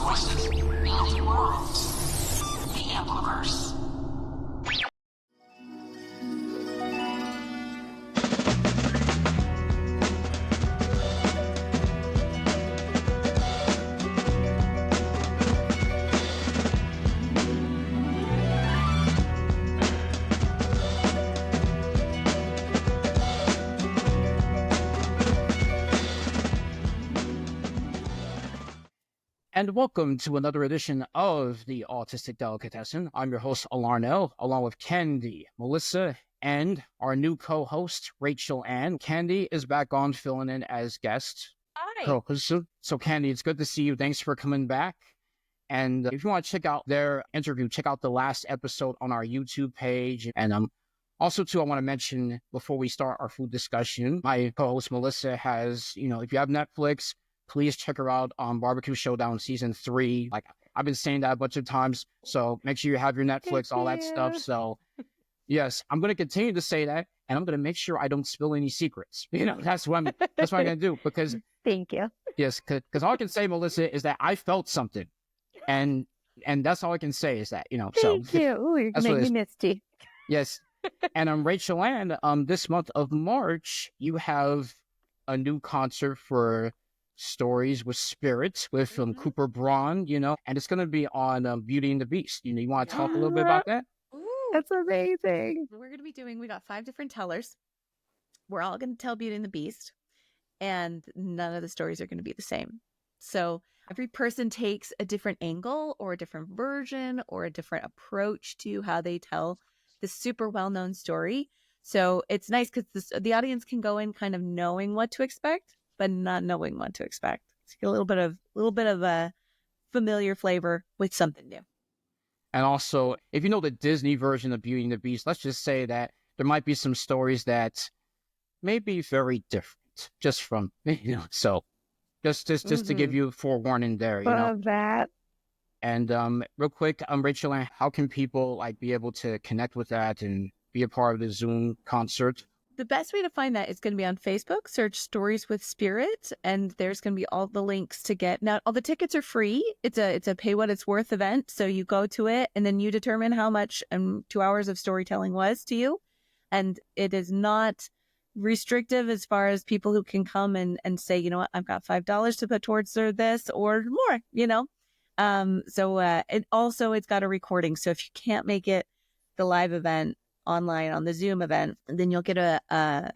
voices, building worlds. The Ampliverse. And welcome to another edition of the Autistic Delicatessen. I'm your host, Larrnell, along with Candi, Melissa, and our new co-host, Rachel Ann. Candi is back on filling in as guest. Hi. So Candi, it's good to see you. Thanks for coming back. And if you want to check out their interview, check out the last episode on our YouTube page. And also, too, I want to mention before we start our food discussion, my co-host, Melissa, has, if you have Netflix, please check her out on Barbecue Showdown Season 3. Like, I've been saying that a bunch of times, so make sure you have your Netflix, all that stuff. So, yes, I'm going to continue to say that, and I'm going to make sure I don't spill any secrets. That's what I'm going to do, because... Thank you. Yes, because all I can say, Melissa, is that I felt something, and that's all I can say is that, so... Thank you. Ooh, you're making me misty. Yes, and Rachel Ann, this month of March, you have a new concert for... Stories with Spirits with Cooper Braun, and it's going to be on Beauty and the Beast. You want to talk a little bit about that? Ooh, that's amazing. We got 5 different tellers. We're all going to tell Beauty and the Beast, and none of the stories are going to be the same. So every person takes a different angle or a different version or a different approach to how they tell this super well-known story. So it's nice because the audience can go in kind of knowing what to expect, but not knowing what to expect. It's a little bit of a familiar flavor with something new. And also, if you know the Disney version of Beauty and the Beast, let's just say that there might be some stories that may be very different, just from So, just to give you forewarning there, Love that. And real quick, Rachel, how can people be able to connect with that and be a part of the Zoom concert? The best way to find that is going to be on Facebook. Search Stories with Spirit, and there's going to be all the links to get. Now, all the tickets are free. It's a pay what it's worth event. So you go to it, and then you determine how much 2 hours of storytelling was to you. And it is not restrictive as far as people who can come and say, you know what, I've got $5 to put towards this or more, it's got a recording. So if you can't make it the live event online on the Zoom event, then you'll get a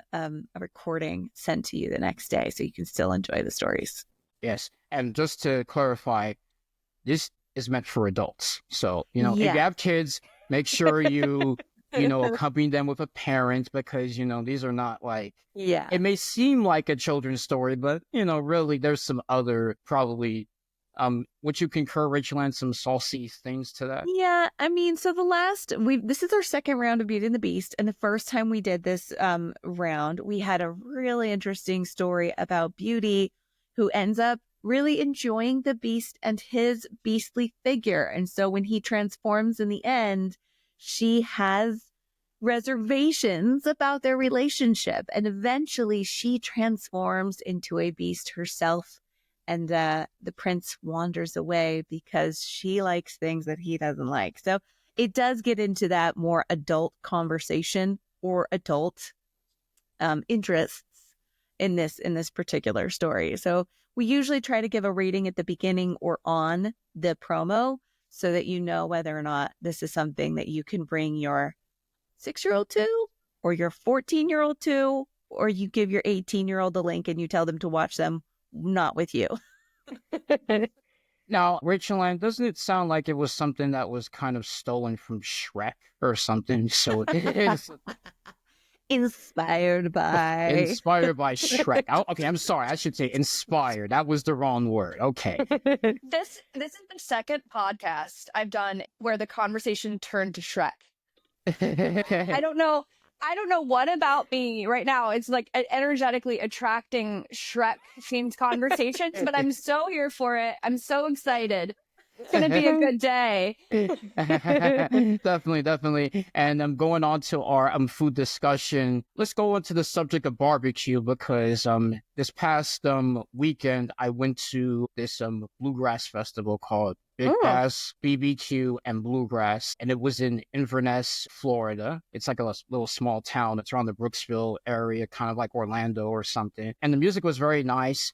recording sent to you the next day, so you can still enjoy the stories. Yes, and just to clarify, this is meant for adults. So if you have kids, make sure you accompany them with a parent, because these are not it may seem like a children's story, but really there's some other probably. Would you concur, Rachel, and some saucy things to that? Yeah, so this is our second round of Beauty and the Beast, and the first time we did this round, we had a really interesting story about Beauty, who ends up really enjoying the Beast and his beastly figure, and so when he transforms in the end, she has reservations about their relationship, and eventually she transforms into a beast herself. And the prince wanders away because she likes things that he doesn't like. So it does get into that more adult conversation or adult interests in this particular story. So we usually try to give a rating at the beginning or on the promo so that you know whether or not this is something that you can bring your 6-year-old to, or your 14-year-old to, or you give your 18-year-old the link and you tell them to watch them. Not with you. Now, Rachel Ann, doesn't it sound like it was something that was kind of stolen from Shrek or something? So it is inspired by Shrek. Okay, I'm sorry. I should say inspired. That was the wrong word. Okay. This is the second podcast I've done where the conversation turned to Shrek. I don't know what about me right now. It's energetically attracting Shrek themed conversations, but I'm so here for it. I'm so excited. It's gonna be a good day. Definitely. And I'm going on to our food discussion. Let's go into the subject of barbecue because this past weekend I went to this bluegrass festival called Big Bass BBQ and Bluegrass, and it was in Inverness, Florida. It's like a little small town. It's around the Brooksville area, kind of like Orlando or something. And the music was very nice.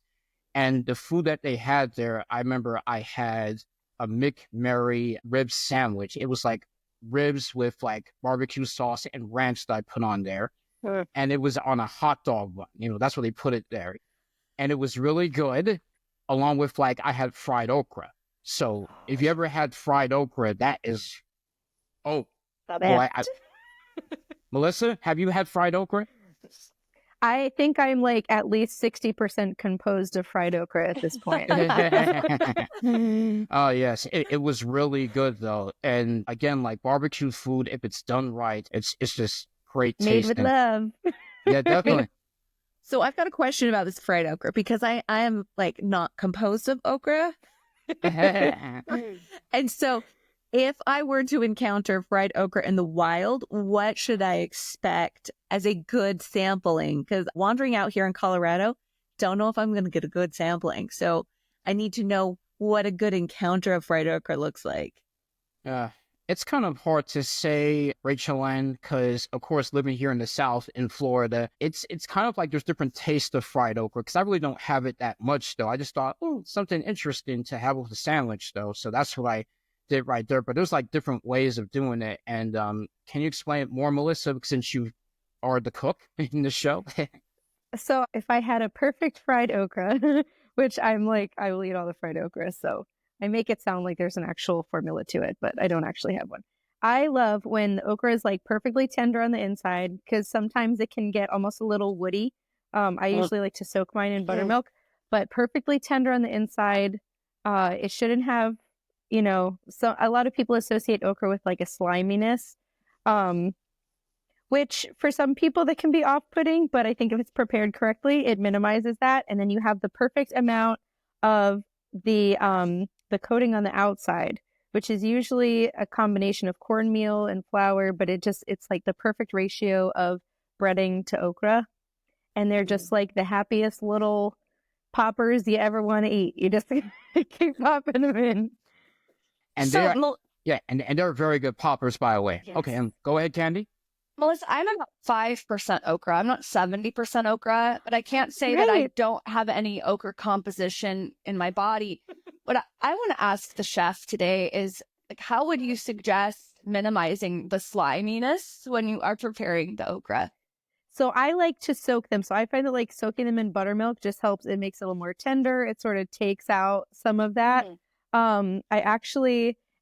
And the food that they had there, I remember I had a McMurray rib sandwich. It was like ribs with like barbecue sauce and ranch that I put on there. And it was on a hot dog bun. That's where they put it there. And it was really good, along with like I had fried okra. So if you ever had fried okra, that is, boy, Melissa, have you had fried okra? I think I'm like at least 60% composed of fried okra at this point. Oh, yes. It was really good, though. And again, like barbecue food, if it's done right, it's just great Made taste. with love. Yeah, definitely. So I've got a question about this fried okra because I am like not composed of okra. And so if I were to encounter fried okra in the wild, what should I expect as a good sampling? Because wandering out here in Colorado, don't know if I'm going to get a good sampling. So I need to know what a good encounter of fried okra looks like. It's kind of hard to say, Rachel Ann, because, of course, living here in the South in Florida, it's kind of like there's different tastes of fried okra, because I really don't have it that much, though. I just thought, something interesting to have with a sandwich, though. So that's what I did right there. But there's like different ways of doing it. And can you explain it more, Melissa, since you are the cook in the show? So if I had a perfect fried okra, which I'm like, I will eat all the fried okra. So I make it sound like there's an actual formula to it, but I don't actually have one. I love when the okra is like perfectly tender on the inside because sometimes it can get almost a little woody. I usually like to soak mine in buttermilk, but perfectly tender on the inside. It shouldn't have, so a lot of people associate okra with like a sliminess, which for some people that can be off-putting, but I think if it's prepared correctly, it minimizes that. And then you have the perfect amount of the coating on the outside, which is usually a combination of cornmeal and flour, but it's like the perfect ratio of breading to okra. And they're just like the happiest little poppers you ever want to eat. You just keep popping them in. And and they're very good poppers, by the way. Yes. Okay, go ahead, Candi. Melissa, I'm about 5% okra. I'm not 70% okra, but I can't say that I don't have any okra composition in my body. What I want to ask the chef today is, like, how would you suggest minimizing the sliminess when you are preparing the okra? So I like to soak them. So I find that like soaking them in buttermilk just helps. It makes it a little more tender. It sort of takes out some of that.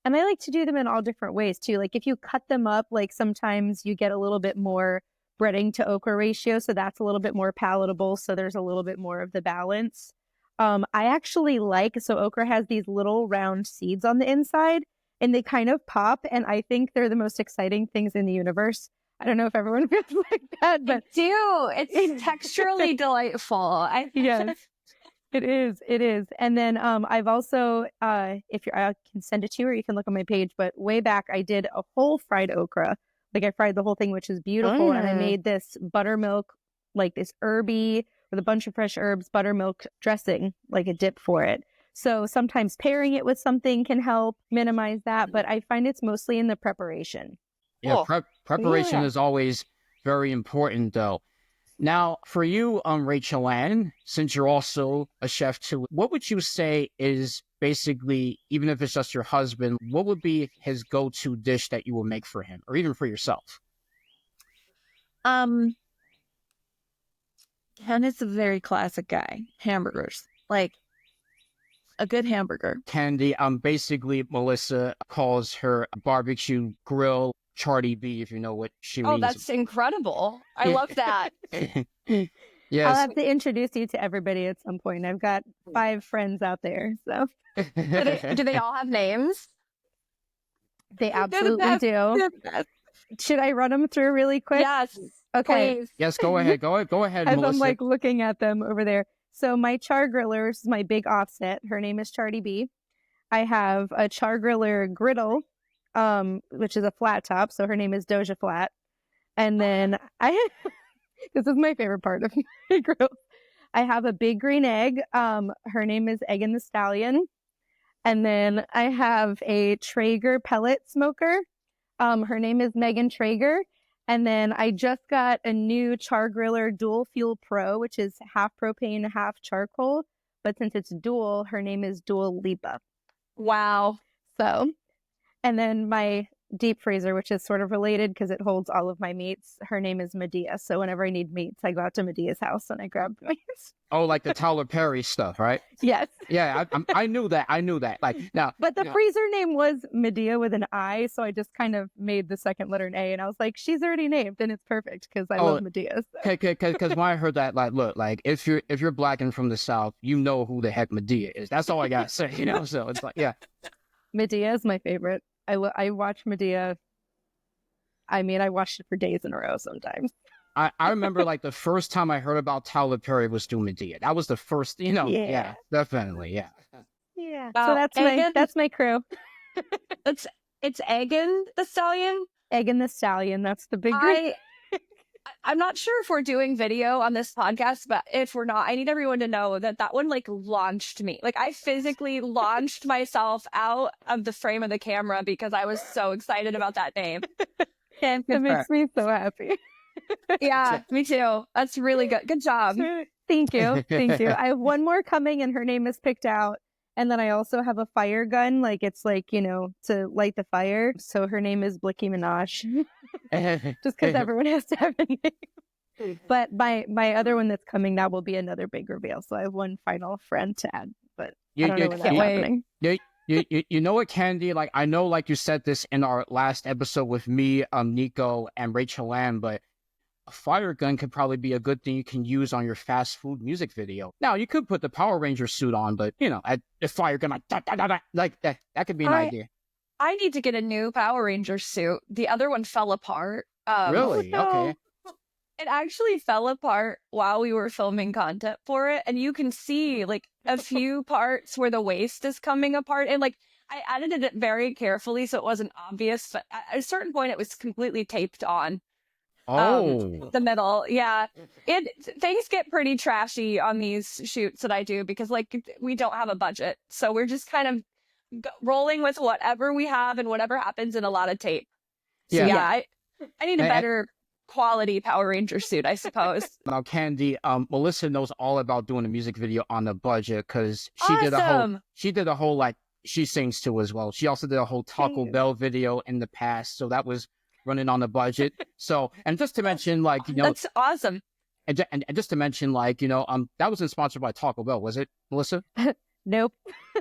And I like to do them in all different ways too. Like if you cut them up, like sometimes you get a little bit more breading to okra ratio. So that's a little bit more palatable. So there's a little bit more of the balance. I actually so okra has these little round seeds on the inside and they kind of pop. And I think they're the most exciting things in the universe. I don't know if everyone feels like that, but I do. It's texturally delightful. Yes. It is. And then I've also, I can send it to you or you can look on my page, but way back I did a whole fried okra. Like I fried the whole thing, which is beautiful. And I made this buttermilk, like this herby with a bunch of fresh herbs, buttermilk dressing, like a dip for it. So sometimes pairing it with something can help minimize that, but I find it's mostly in the preparation. Yeah, preparation is always very important, though. Now, for you, Rachel Ann, since you're also a chef too, what would you say is basically, even if it's just your husband, what would be his go-to dish that you will make for him, or even for yourself? And it's a very classic guy. Hamburgers, like a good hamburger. Candi, basically, Melissa calls her barbecue grill Charty B, if you know what she means. Oh, that's incredible. I love that. Yes. I'll have to introduce you to everybody at some point. I've got 5 friends out there. So do they all have names? They absolutely do. Should I run them through really quick? Yes. Okay. Please. Yes, go ahead. Go ahead, As Melissa. I'm like looking at them over there. So my char griller is my big offset. Her name is Charty B. I have a char griller griddle, which is a flat top. So her name is Doja Flat. And then this is my favorite part of my grill. I have a big green egg. Her name is Egg and the Stallion. And then I have a Traeger pellet smoker. Her name is Megan Traeger. And then I just got a new char griller Dual Fuel Pro, which is half propane, half charcoal. But since it's dual, her name is Dual Lipa. Wow. So, and then my deep freezer, which is sort of related because it holds all of my meats. Her name is Medea. So whenever I need meats, I go out to Medea's house and I grab meats. Oh, like the Tyler Perry stuff, right? Yes. Yeah, I knew that. I knew that. Like now, But the freezer name was Medea with an I, so I just kind of made the second letter an A, and I was like, she's already named, and it's perfect because I love Medea. So. Because when I heard that, like, look, like if you're black and from the South, you know who the heck Medea is. That's all I gotta say, you know. So it's like, yeah, Medea is my favorite. I watch Medea. I mean, I watched it for days in a row sometimes. I remember like the first time I heard about Tyler Perry was through Medea. That was the first, you know. Yeah, definitely, yeah. Yeah. So that's my crew. It's Egan the Stallion. Egan the Stallion. That's the big. I'm not sure if we're doing video on this podcast, but if we're not, I need everyone to know that one like launched me. Like I physically launched myself out of the frame of the camera because I was so excited about that name. It makes me so happy. Yeah, me too. That's really good. Good job. Thank you. Thank you. I have one more coming and her name is picked out. And then I also have a fire gun. Like it's like, you know, to light the fire. So her name is Blicky Minaj. Just because everyone has to have a name. But my other one that's coming now will be another big reveal. So I have one final friend to add. But I don't know when that's happening. You know what, Candi? Like I know, like you said this in our last episode with me, Nico, and Rachel Ann, but a fire gun could probably be a good thing you can use on your fast food music video. Now, you could put the Power Ranger suit on, but, you know, a fire gun, like that could be an idea. I need to get a new Power Ranger suit. The other one fell apart. Really? No. Okay. It actually fell apart while we were filming content for it. And you can see, like, a few parts where the waist is coming apart. And, like, I edited it very carefully so it wasn't obvious. But at a certain point, it was completely taped on. The middle. Yeah. Things get pretty trashy on these shoots that I do because like we don't have a budget. So we're just kind of rolling with whatever we have and whatever happens in a lot of tape. So I need a better quality Power Ranger suit, I suppose. Now, Candi, Melissa knows all about doing a music video on a budget because she did a whole like she sings too as well. She also did a whole Taco Bell video in the past. So that was running on a budget. So, and just to mention, like, you know, that's awesome. And just to mention, like, you know, that wasn't sponsored by Taco Bell, was it, Melissa? Nope.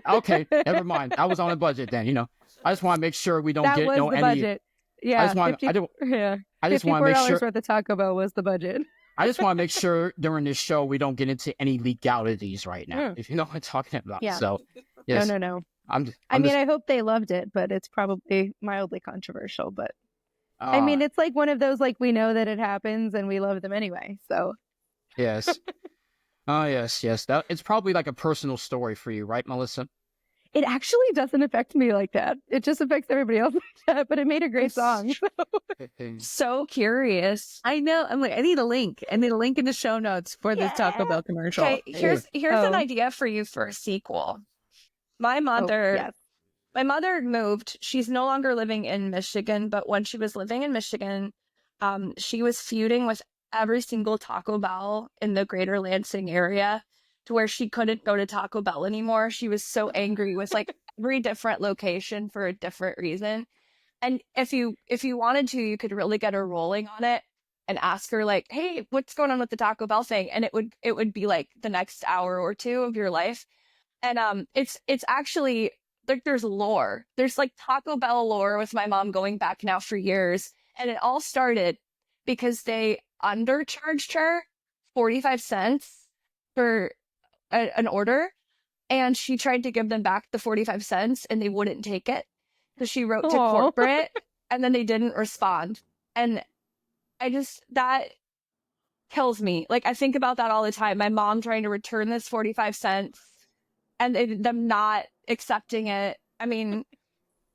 Okay, never mind. That was on a budget then. You know, I just want to make sure we don't get no any. Budget. Yeah. I just want to make sure worth of Taco Bell was the budget. I just want to make sure during this show we don't get into any legalities right now, if you know what I'm talking about. Yeah. So, yes. No. I hope they loved it, but it's probably mildly controversial. But I mean, it's like one of those, like, we know that it happens and we love them anyway. So, yes. Oh, yes. It's probably like a personal story for you, right, Melissa? It actually doesn't affect me like that. It just affects everybody else like that, but it made a great song. So curious. I know. I'm like, I need a link. I need a link in the show notes for this Taco Bell commercial. Okay, here's an idea for you for a sequel. My mother moved. She's no longer living in Michigan, but when she was living in Michigan, she was feuding with every single Taco Bell in the greater Lansing area to where she couldn't go to Taco Bell anymore. She was so angry with like every different location for a different reason. And if you wanted to, you could really get her rolling on it and ask her like, hey, what's going on with the Taco Bell thing? And it would be like the next hour or two of your life. And it's actually like there's lore. There's like Taco Bell lore with my mom going back now for years. And it all started because they undercharged her 45 cents for an order. And she tried to give them back the 45 cents and they wouldn't take it. So she wrote to corporate and then they didn't respond. And that kills me. Like I think about that all the time. My mom trying to return this 45 cents and them not accepting it. I mean,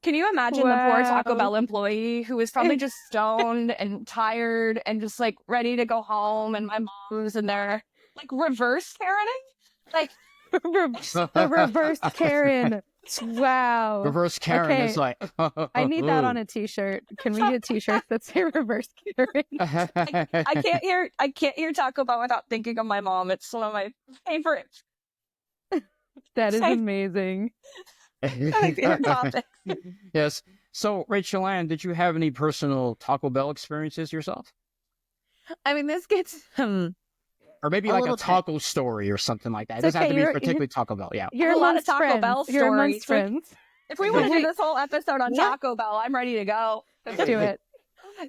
can you imagine the poor Taco Bell employee who was probably just stoned and tired and just like ready to go home, and my mom's in there like reverse parenting? Like The reverse Karen. Wow. Reverse Karen Okay. is like, I need that on a t-shirt. Can we get t-shirts that say reverse Karen? I can't hear Taco Bell without thinking of my mom. It's one of my favorites. That is amazing. My favorite topic. Yes. So, Rachel Ann, did you have any personal Taco Bell experiences yourself? I mean, this gets Or maybe A like a little bit. taco story or something like that. It It's doesn't have to okay, be you're- particularly Taco Bell. Yeah. You're A lot of amongst Taco friends. Bell You're amongst stories. friends. If we want to do Wait. this whole episode on Yeah. Taco Bell, I'm ready to go. Let's do it.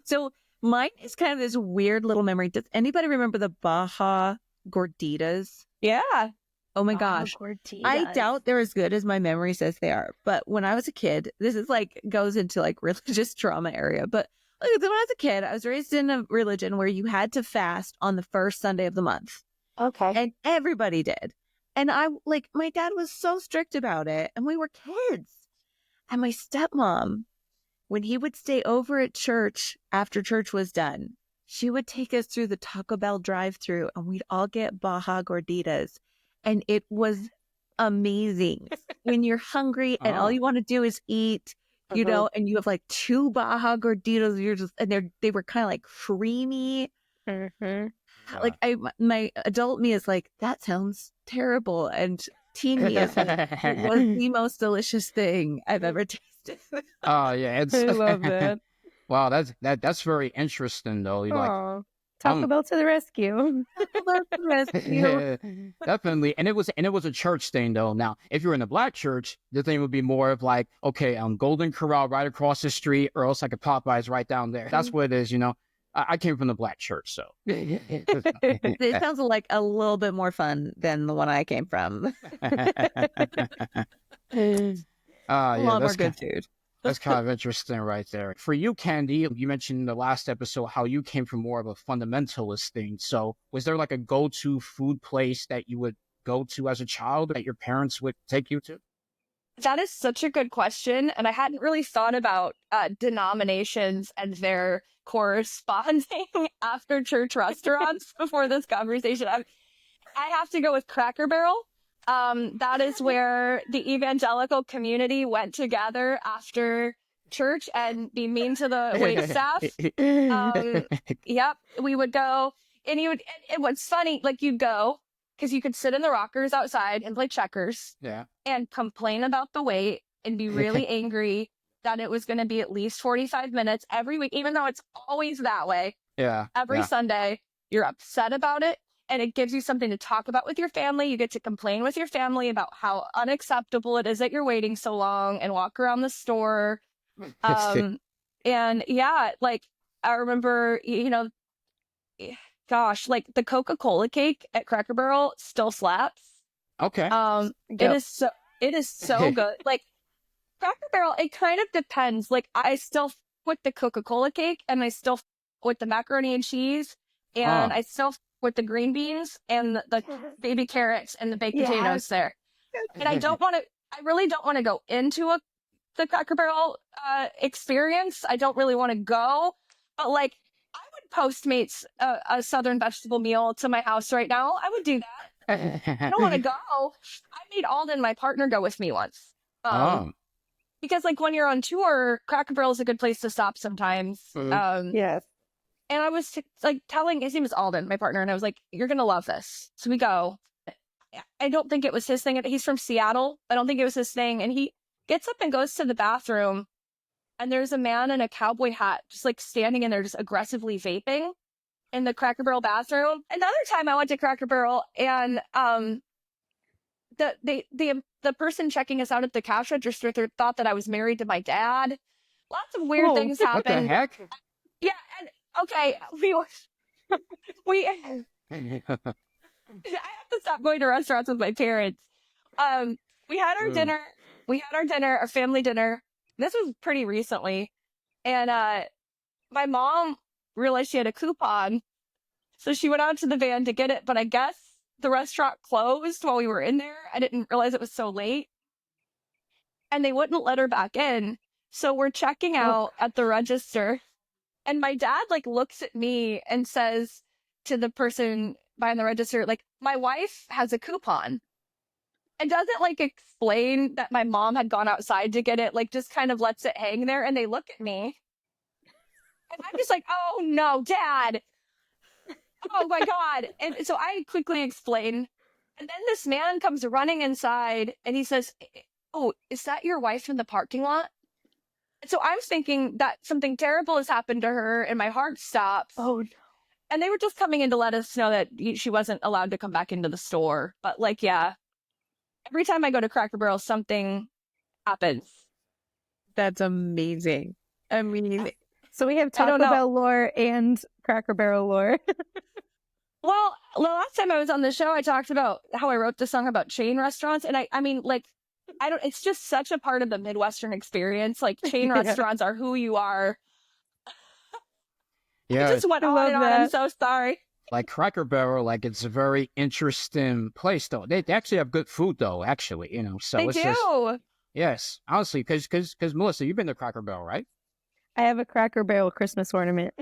So mine is kind of this weird little memory. Does anybody remember the Baja Gorditas? Yeah. Oh my gosh. I doubt they're as good as my memory says they are. But when I was a kid, this is like goes into like religious trauma area. But like, when I was a kid, I was raised in a religion where you had to fast on the first Sunday of the month. Okay. And everybody did. And I like my dad was so strict about it. And we were kids. And my stepmom, when he would stay over at church after church was done, she would take us through the Taco Bell drive-thru and we'd all get Baja Gorditas. And it was amazing when you're hungry and all you want to do is eat, you know, and you have like 2 Baja Gorditas. You're just, and they were kind of like creamy. Like my adult me is like, that sounds terrible. And teen me is like, it was the most delicious thing I've ever tasted. Oh yeah, it's I love that. wow. That's very interesting though. You're like, Aw. Taco Bell to the rescue. definitely, and it was a church thing though. Now, if you're in a black church, the thing would be more of like, okay, Golden Corral right across the street, or else like a Popeyes right down there. That's what it is, you know. I came from the black church, so It sounds like a little bit more fun than the one I came from. yeah, A lot more that's good food. that's kind of interesting right there. For you, Candy, you mentioned in the last episode how you came from more of a fundamentalist thing. So was there like a go-to food place that you would go to as a child that your parents would take you to? That is such a good question. And I hadn't really thought about denominations and their corresponding after church restaurants before this conversation. I have to go with Cracker Barrel. That is where the evangelical community went together after church and be mean to the wait staff. Yep, we would go, and and what's funny, like you'd go because you could sit in the rockers outside and play checkers Yeah. and complain about the wait and be really angry that it was going to be at least 45 minutes every week, even though it's always that way. Yeah. Every yeah. Sunday, you're upset about it. And it gives you something to talk about with your family. You get to complain with your family about how unacceptable it is that you're waiting so long and walk around the store. And yeah, like I remember, you know, gosh, like the Coca-Cola cake at Cracker Barrel still slaps. Okay. It is so good. Like Cracker Barrel, it kind of depends. Like I still with the Coca-Cola cake and I still with the macaroni and cheese and I still with the green beans and the baby carrots and the baked potatoes there. And I really don't want to go into the Cracker Barrel experience. I don't really want to go, but like I would Postmates a Southern vegetable meal to my house right now. I would do that. I don't want to go. I made Alden, my partner, go with me once. Because like when you're on tour, Cracker Barrel is a good place to stop sometimes. Yes. And I was like telling, his name is Alden, my partner, and I was like, you're going to love this. So we go. I don't think it was his thing. He's from Seattle. I don't think it was his thing. And he gets up and goes to the bathroom. And there's a man in a cowboy hat just like standing in there just aggressively vaping in the Cracker Barrel bathroom. Another time I went to Cracker Barrel and the person checking us out at the cash register thought that I was married to my dad. Lots of weird things What the happened. heck? Yeah, and okay, we I have to stop going to restaurants with my parents. We had our dinner. We had our dinner, our family dinner. This was pretty recently, and my mom realized she had a coupon, so she went out to the van to get it. But I guess the restaurant closed while we were in there. I didn't realize it was so late. and they wouldn't let her back in. So we're checking out at the register, and my dad like looks at me and says to the person behind the register, like, my wife has a coupon. And doesn't like explain that my mom had gone outside to get it, like just kind of lets it hang there. And they look at me. And I'm just like, oh no, Dad. Oh my God. And so I quickly explain. And then this man comes running inside and he says, oh, is that your wife in the parking lot? And so I'm thinking that something terrible has happened to her and my heart stops. Oh, no. And they were just coming in to let us know that she wasn't allowed to come back into the store. But like, yeah. Every time I go to Cracker Barrel, something happens. That's amazing. I mean, So we have Taco Bell lore and Cracker Barrel lore. Well, the last time I was on the show, I talked about how I wrote the song about chain restaurants. And I mean, like, it's just such a part of the Midwestern experience. Like, chain restaurants are who you are. Yeah. I just went on and on. I'm so sorry. Like Cracker Barrel, like it's a very interesting place, though. They actually have good food, though. Actually, you know, so They it's do. just yes, honestly, because Melissa, you've been to Cracker Barrel, right? I have a Cracker Barrel Christmas ornament.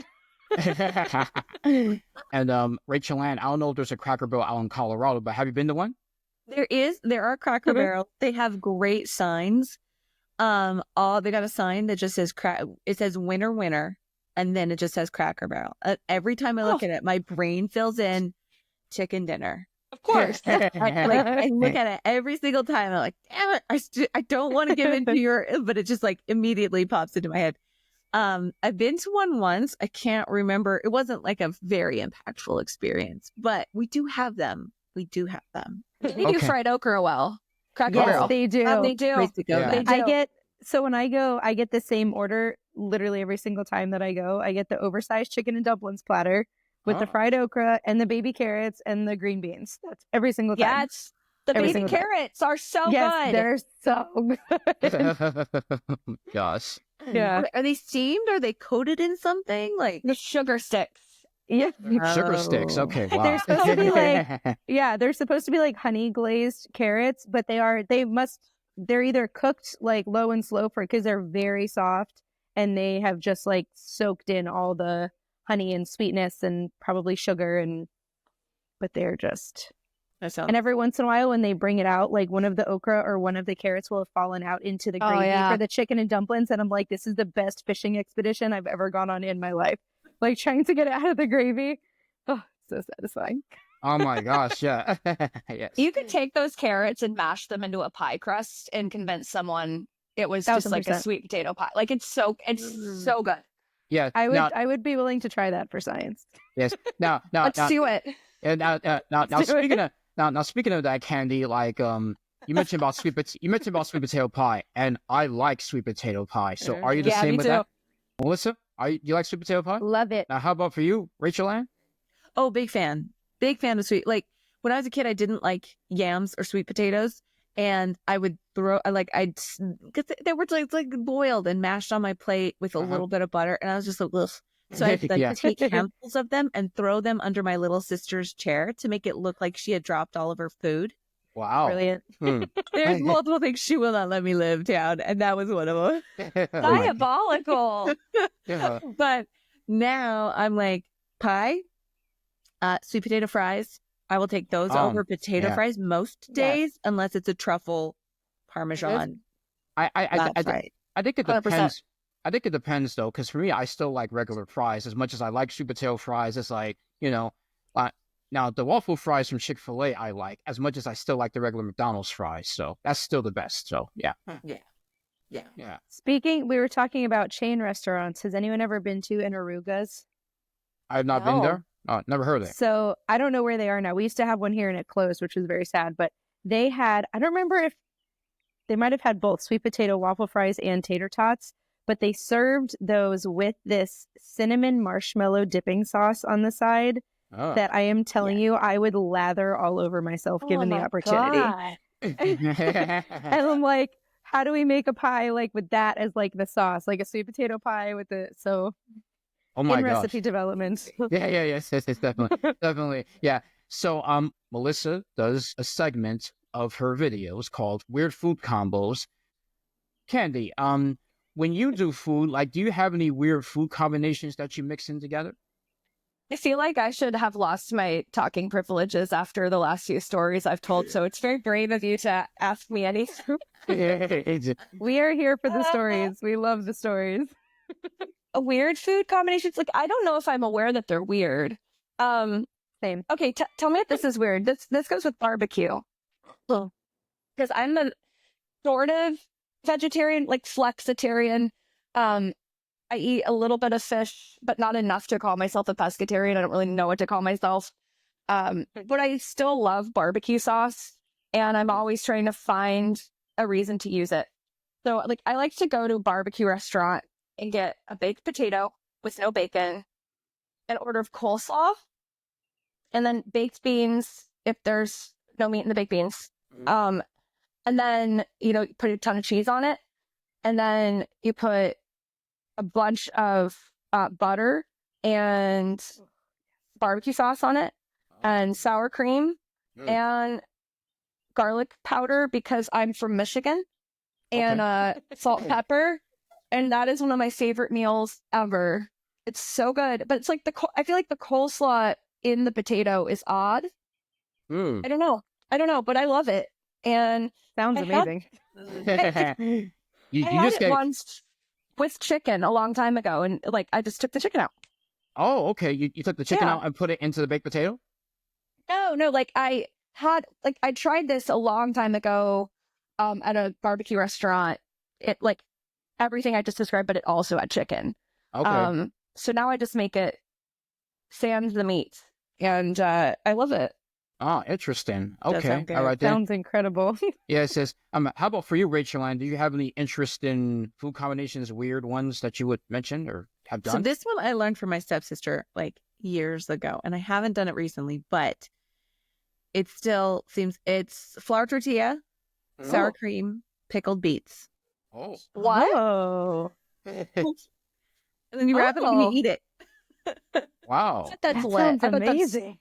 And Rachel Ann, I don't know if there's a Cracker Barrel out in Colorado, but have you been to one? there are Cracker Barrel. They have great signs. They got a sign that just says it says winner winner, and then it just says Cracker Barrel. Every time I look at it, my brain fills in chicken dinner. Of course. I look at it every single time. I'm like, damn it, I don't want to give in to your, but it just like immediately pops into my head. I've been to one once. I can't remember. It wasn't like a very impactful experience, but we do have them. They do do fried okra well. Cracker Yes, Barrel. they do. They do. Yeah. They do. When I go, I get the same order literally every single time that I go. I get the oversized chicken and dumplings platter with the fried okra and the baby carrots and the green beans. That's every single time. Yeah, the Every baby single time. carrots are so Yes, good. they're so good. Gosh. Yeah. Are they steamed? Are they coated in something? Like The sugar sticks. Yeah. Sugar sticks. Okay, wow. They're supposed to be like, they're supposed to be like honey glazed carrots, but they're either cooked like low and slow because they're very soft and they have just like soaked in all the honey and sweetness and probably sugar but they're just, and every once in a while when they bring it out, like one of the okra or one of the carrots will have fallen out into the gravy for the chicken and dumplings. And I'm like, this is the best fishing expedition I've ever gone on in my life. Like trying to get it out of the gravy. Oh, so satisfying. Oh my gosh, yeah. Yes. You could take those carrots and mash them into a pie crust and convince someone it was just like a 1000%. sweet potato pie. Like it's so good. Yeah. I would be willing to try that for science. Yes. Now, Let's do it. now, speaking of that, Candy, like you mentioned about sweet potato pie, and I like sweet potato pie. So, are you the same me with too. that, Melissa? You like sweet potato pie? Love it. Now, how about for you, Rachel Ann? Oh, big fan of sweet. Like when I was a kid, I didn't like yams or sweet potatoes, and I would they were like boiled and mashed on my plate with a little bit of butter, and I was just like, ugh. So I'd take handfuls of them and throw them under my little sister's chair to make it look like she had dropped all of her food. Wow. Brilliant. There's multiple things she will not let me live down, and that was one of them. Diabolical. Yeah. But now I'm like, pie, sweet potato fries. I will take those over potato fries most days, unless it's a truffle parmesan. I think it 100%. depends. I think it depends though, because for me, I still like regular fries as much as I like sweet potato fries. It's like, now the waffle fries from Chick-fil-A I like as much as I still like the regular McDonald's fries. So that's still the best. So yeah. Speaking, we were talking about chain restaurants. Has anyone ever been to an Aruga's? I've not been there. Never heard of it. So I don't know where they are now. We used to have one here and it closed, which was very sad. But they had, I don't remember if they might have had both sweet potato waffle fries and tater tots, but they served those with this cinnamon marshmallow dipping sauce on the side that I am telling you, I would lather all over myself given the opportunity. And I'm like, how do we make a pie like with that as like the sauce, like a sweet potato pie with the Oh my in gosh. recipe development. Yes, definitely. Yeah. So Melissa does a segment of her videos called Weird Food Combos. Candy, when you do food, like, do you have any weird food combinations that you mix in together? I feel like I should have lost my talking privileges after the last few stories I've told, so it's very brave of you to ask me anything. We are here for the stories. We love the stories. A weird food combinations, like, I don't know if I'm aware that they're weird. Same. Okay, tell me if this is weird. This goes with barbecue. Because I'm a sort of vegetarian, like flexitarian. I eat a little bit of fish, but not enough to call myself a pescatarian. I don't really know what to call myself. But I still love barbecue sauce, and I'm always trying to find a reason to use it. So, like, I like to go to a barbecue restaurant and get a baked potato with no bacon, an order of coleslaw, and then baked beans if there's no meat in the baked beans. And then, you know, you put a ton of cheese on it, and then you put a bunch of butter and barbecue sauce on it, and sour cream and garlic powder because I'm from Michigan, and salt and pepper. And that is one of my favorite meals ever. It's so good. But it's like I feel like the coleslaw in the potato is odd. I don't know, but I love it. And Sounds amazing. You I had just it once with chicken a long time ago, and like I just took the chicken out. Oh, okay. You took the chicken out and put it into the baked potato? No, like I tried this a long time ago at a barbecue restaurant. It like everything I just described, but it also had chicken. Okay. So now I just make it sans the meat, and I love it. Oh, interesting. Does Okay. sound good. All right then. Sounds incredible. Yeah, it says, how about for you, Rachel Ann? Do you have any interest in food combinations, weird ones that you would mention or have So done? this one I learned from my stepsister like years ago, and I haven't done it recently, but it still seems it's flour tortilla, sour cream, pickled beets, Oh. What? Oh. and then you wrap it up and you eat it. Wow. That's That lit. sounds I bet that's- amazing.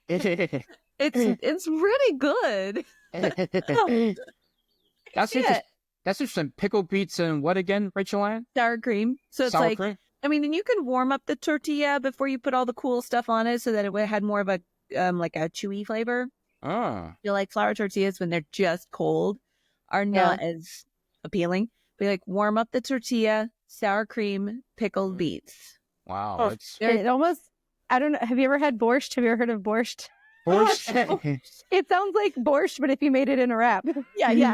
It's really good. That's Yeah. interesting. That's interesting. Pickled beets and what again, Rachel Ann? Sour cream. So it's Sour like cream? I mean, and you can warm up the tortilla before you put all the cool stuff on it so that it had more of a like a chewy flavor. Ah. I feel like flour tortillas when they're just cold are not as appealing. But like warm up the tortilla, sour cream, pickled beets. Wow. Oh, That's It almost, I don't know. Have you ever had borscht? Have you ever heard of borscht? borscht. It sounds like borscht, but if you made it in a wrap. Yeah.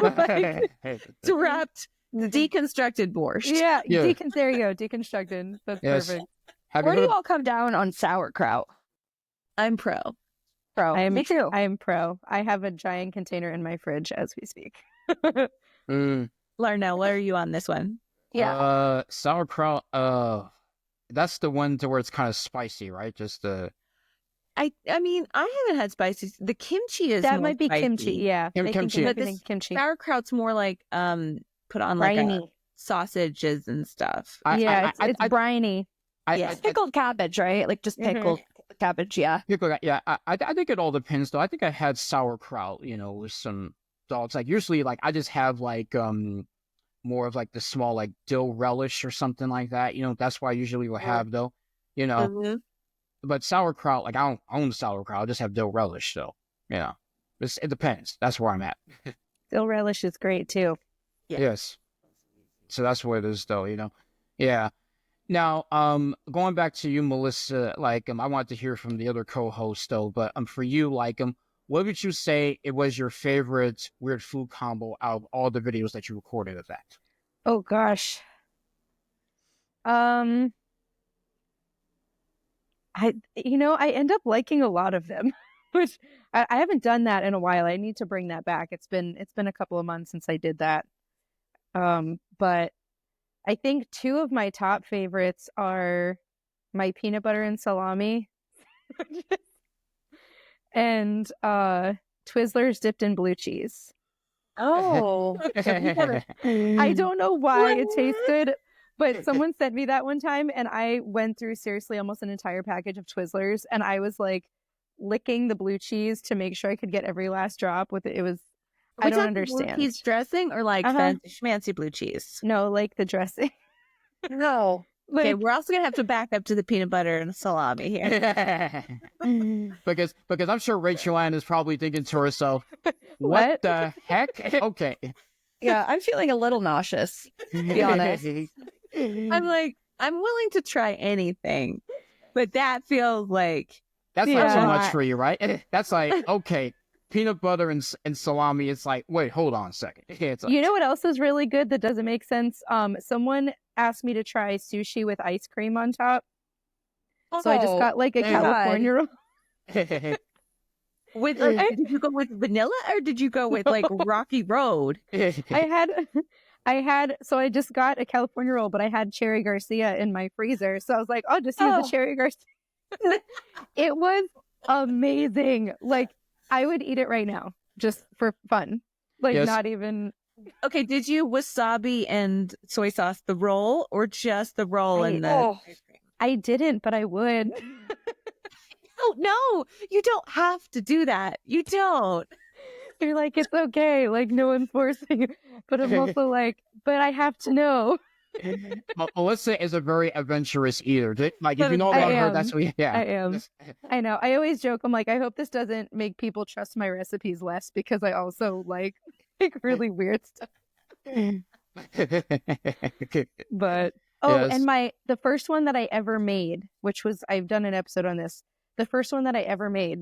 It's wrapped, deconstructed borscht. Yeah. Yeah. There you go. Deconstructed. That's Yes. perfect. Have Where you do heard you all come down on sauerkraut? I'm pro. Me too. I am pro. I have a giant container in my fridge as we speak. Larrnell, where are you on this one? Yeah. Sauerkraut. That's the one to where it's kind of spicy, right? Just I mean, I haven't had spicy. The kimchi is That more might be spicy. kimchi. Yeah. Kimchi. But But this kimchi. sauerkraut's more like put on like Briny. sausages and stuff. It's briny. Yeah. Pickled cabbage, right? Like just pickled cabbage, yeah. Yeah, I think it all depends though. I think I had sauerkraut, with some dogs. Like usually, like I just have like more of like the small like dill relish or something like that. That's what I usually will have though. Mm-hmm. But sauerkraut, like I don't own sauerkraut. I just have dill relish though. It depends. That's where I'm at. Dill relish is great too. Yeah. Yes. So that's what it is though. Yeah. Now, going back to you, Melissa, like, I wanted to hear from the other co-host though, but for you, like, what would you say it was your favorite weird food combo out of all the videos that you recorded of that? Oh gosh. I end up liking a lot of them, which I haven't done that in a while. I need to bring that back. It's been a couple of months since I did that. But I think two of my top favorites are my peanut butter and salami and Twizzlers dipped in blue cheese. Oh. I don't know why it tastes good, but someone sent me that one time and I went through seriously almost an entire package of Twizzlers and I was like licking the blue cheese to make sure I could get every last drop with it. I don't Blue understand. cheese dressing or like fancy schmancy blue cheese? No, like the dressing. No. Like, Okay, we're also gonna have to back up to the peanut butter and salami here. because I'm sure Rachel Ann is probably thinking to herself, What? what the heck? Okay. Yeah, I'm feeling a little nauseous, to be honest. I'm like, I'm willing to try anything, but that feels like That's not too Yeah. much for you, right? That's like, okay, peanut butter and salami. It's like, wait, hold on a second. It's like, you know what else is really good that doesn't make sense? Someone asked me to try sushi with ice cream on top. So I just got like a Oh, California roll. with did you go with vanilla or did you go with like Rocky Road? So I just got a California roll, but I had Cherry Garcia in my freezer. So I was like, I'll just use the Cherry Garcia. It was amazing. Like, I would eat it right now just for fun. Like, Yes. not even. Okay, did you wasabi and soy sauce the roll or just the roll and the Oh. ice cream? I didn't, but I would. Oh no, you don't have to do that. You don't. You're like, it's okay. Like, no one's forcing you. But I'm also like, but I have to know. Melissa is a very adventurous eater. Like, if you know I about her, am. that's what. Yeah, I am. I know. I always joke. I'm like, I hope this doesn't make people trust my recipes less because I also like really weird stuff. But Yes. and the first one that I ever made, which was I've done an episode on this. The first one that I ever made,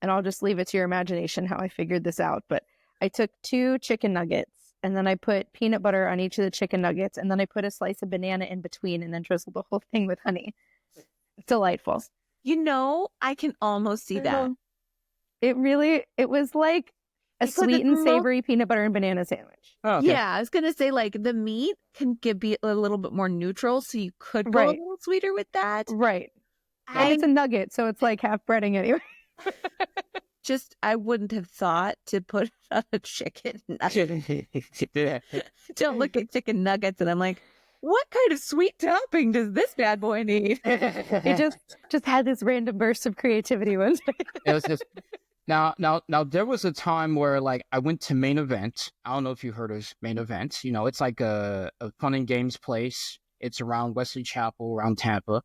and I'll just leave it to your imagination how I figured this out. But I took 2 chicken nuggets and then I put peanut butter on each of the chicken nuggets and then I put a slice of banana in between and then drizzled the whole thing with honey. Delightful. You know, I can almost see that. It was like a Because sweet it's and savory peanut butter and banana sandwich. Oh, okay. Yeah, I was gonna say like the meat can be a little bit more neutral, so you could go a Right. little sweeter with that. Right. And I it's a nugget, so it's like half breading anyway. I wouldn't have thought to put it on a chicken nugget. Don't look at chicken nuggets and I'm like, what kind of sweet topping does this bad boy need? It just had this random burst of creativity one day. It was just, now, there was a time where, like, I went to Main Event. I don't know if you heard of Main Event. You know, it's like a fun and games place. It's around Wesley Chapel, around Tampa.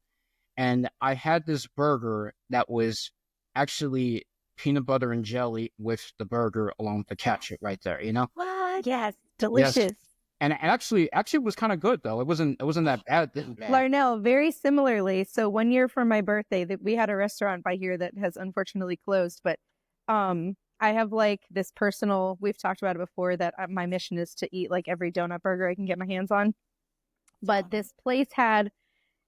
And I had this burger that was actually peanut butter and jelly with the burger along with the ketchup right there, you know? What? Yes, delicious. And actually it was kind of good, though. It wasn't that bad. Larrnell, very similarly. So one year for my birthday, that we had a restaurant by here that has unfortunately closed, but I have like this personal, we've talked about it before, that my mission is to eat like every donut burger I can get my hands on. But this place had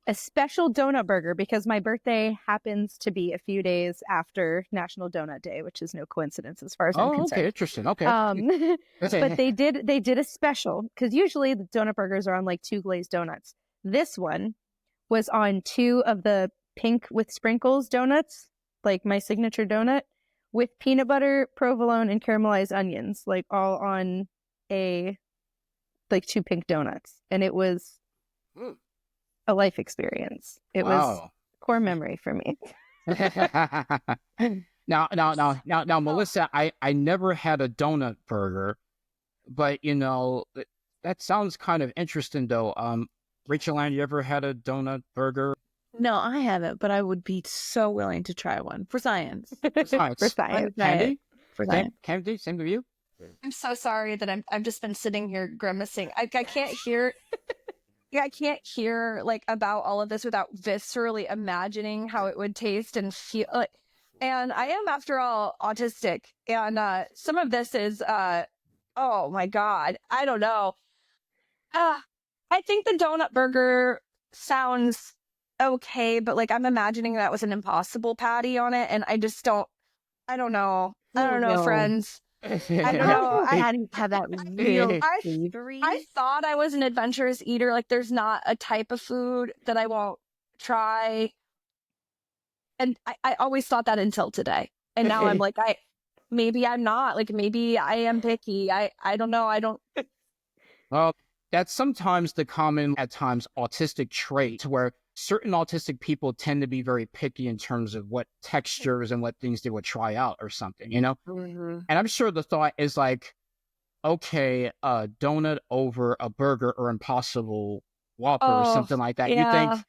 a special donut burger because my birthday happens to be a few days after National Donut Day, which is no coincidence as far as I'm concerned. Okay, interesting. Okay. But they did a special because usually the donut burgers are on like 2 glazed donuts. This one was on 2 of the pink with sprinkles donuts, like my signature donut, with peanut butter, provolone, and caramelized onions, like all on a 2 pink donuts, and it was a life experience. It was a core memory for me. Now, Melissa, I never had a donut burger, but you know that sounds kind of interesting, though. Rachel Ann, you ever had a donut burger? No, I haven't, but I would be so willing to try one for science. For science. For science. Candy? For science. Candy? Same to you? I'm so sorry that I've just been sitting here grimacing. I can't hear. Yeah, I can't hear like about all of this without viscerally imagining how it would taste and feel. And I am, after all, autistic, and some of this is, oh my god, I don't know. I think the donut burger sounds okay, but like I'm imagining that was an Impossible patty on it, and I just don't. I don't know. I don't know, No. friends. I don't know. I didn't have that real I savory. I thought I was an adventurous eater. Like, there's not a type of food that I won't try. And I always thought that until today. And now I'm like, maybe I'm not. Like, maybe I am picky. I don't know. I don't. Well, that's sometimes the common, at times, autistic trait where certain autistic people tend to be very picky in terms of what textures and what things they would try out or something, you know? Mm-hmm. And I'm sure the thought is like, okay, a donut over a burger or Impossible Whopper or something like that. You think,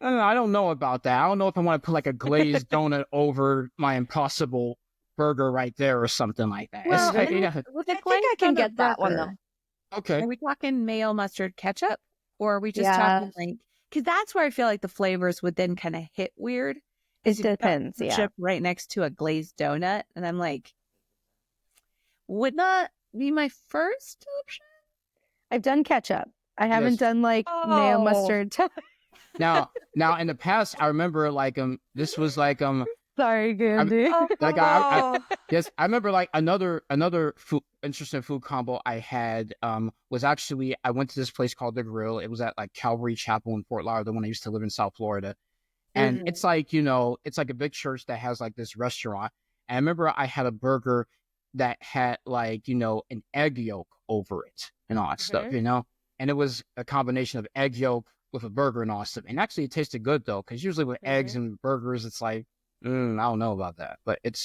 I don't know about that. I don't know if I want to put like a glazed donut over my Impossible burger right there or something like that. Well, It's like, with I think I can get that one though. okay. Are we talking mayo, mustard, ketchup? Or are we just Yes. talking like, because that's where I feel like the flavors would then kind of hit weird. It Is if you got depends, yeah. ketchup right next to a glazed donut. And I'm like, would not be my first option. I've done ketchup. I haven't Yes. done like mayo, Oh. mustard. Now in the past, I remember like this was like Sorry, Candi. like I yes, I remember like another interesting food combo I had was actually I went to this place called The Grill. It was at like Calvary Chapel in Fort Lauderdale when I used to live in South Florida. And it's like, you know, it's like a big church that has like this restaurant. And I remember I had a burger that had like, you know, an egg yolk over it and all that stuff, you know? And it was a combination of egg yolk with a burger and all that stuff. And actually it tasted good though, because usually with eggs and burgers, it's like, I don't know about that. But it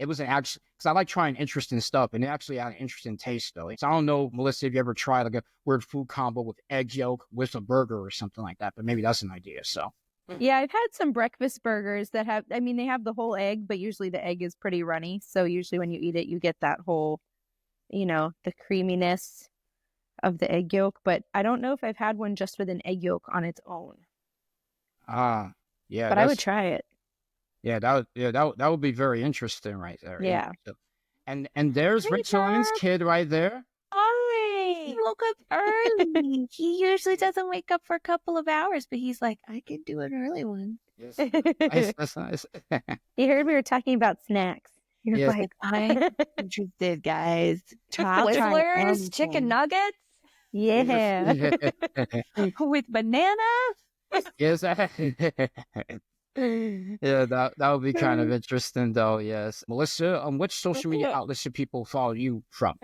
was an actual, because I like trying interesting stuff, and it actually had an interesting taste though. So I don't know, Melissa, if you ever tried like a weird food combo with egg yolk with a burger or something like that, but maybe that's an idea. So Yeah, I've had some breakfast burgers that have, I mean, they have the whole egg, but usually the egg is pretty runny. So usually when you eat it, you get that whole, you know, the creaminess of the egg yolk. But I don't know if I've had one just with an egg yolk on its own. yeah. But I would try it. Yeah, that would be very interesting right there. Yeah. So, and there's Hey, Rich Ryan's Bob. kid right there. He woke up early. He usually doesn't wake up for a couple of hours, but he's like, I can do an early one. Yes. Nice, that's nice. He heard we were talking about snacks. He was Yes. like, I'm interested, guys. I'll try Twizzlers, anything. chicken nuggets. yeah. With banana. Yes. Yeah, that would be kind of interesting though. Yes, Melissa, which social media outlets should people follow you from?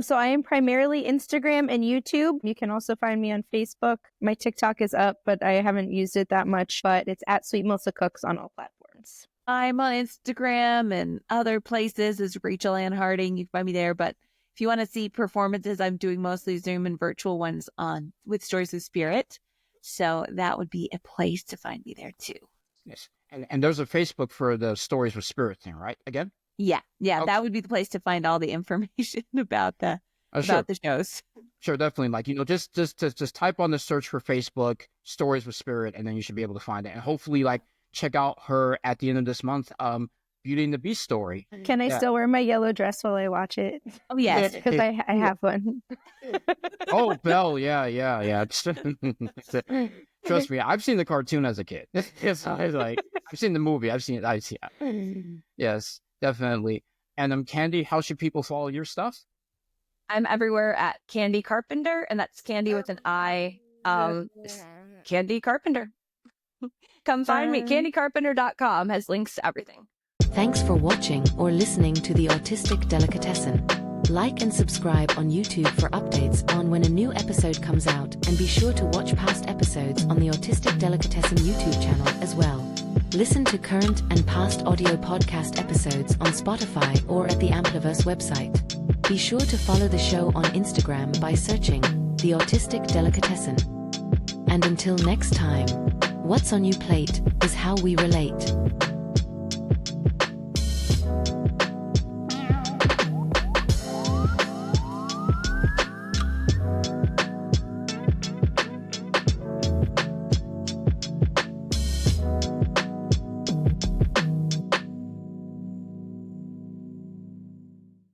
So I am primarily Instagram and YouTube. You can also find me on Facebook. My TikTok is up, but I haven't used it that much. But it's at Sweet Melissa Cooks on all platforms. I'm on Instagram and other places as Rachel Ann Harding. You can find me there. But if you want to see performances, I'm doing mostly Zoom and virtual ones on with Stories of Spirit. So that would be a place to find me there too. Yes, and there's a Facebook for the Stories with Spirit thing, right? Again? Yeah, Okay. that would be the place to find all the information about the Sure. the shows. Sure, definitely. Like, you know, just type on the search for Facebook Stories with Spirit, and then you should be able to find it. And hopefully, like, check out her at the end of this month, Beauty and the Beast story. Can I Yeah. still wear my yellow dress while I watch it? Oh yes, Because I have one. Oh, Belle, yeah. Trust me, I've seen the cartoon as a kid. Yes, I was like, I've seen the movie. I've seen it. Yes, definitely. And Candi, how should people follow your stuff? I'm everywhere at Candi Carpenter, and that's Candi with an I. Candi Carpenter. Come find me. CandiCarpenter.com has links to everything. Thanks for watching or listening to the Autistic Delicatessen. Like and subscribe on YouTube for updates on when a new episode comes out, and be sure to watch past episodes on the Autistic Delicatessen YouTube channel as well. Listen to current and past audio podcast episodes on Spotify or at the Ampliverse website. Be sure to follow the show on Instagram by searching The Autistic Delicatessen. And until next time, what's on your plate is how we relate.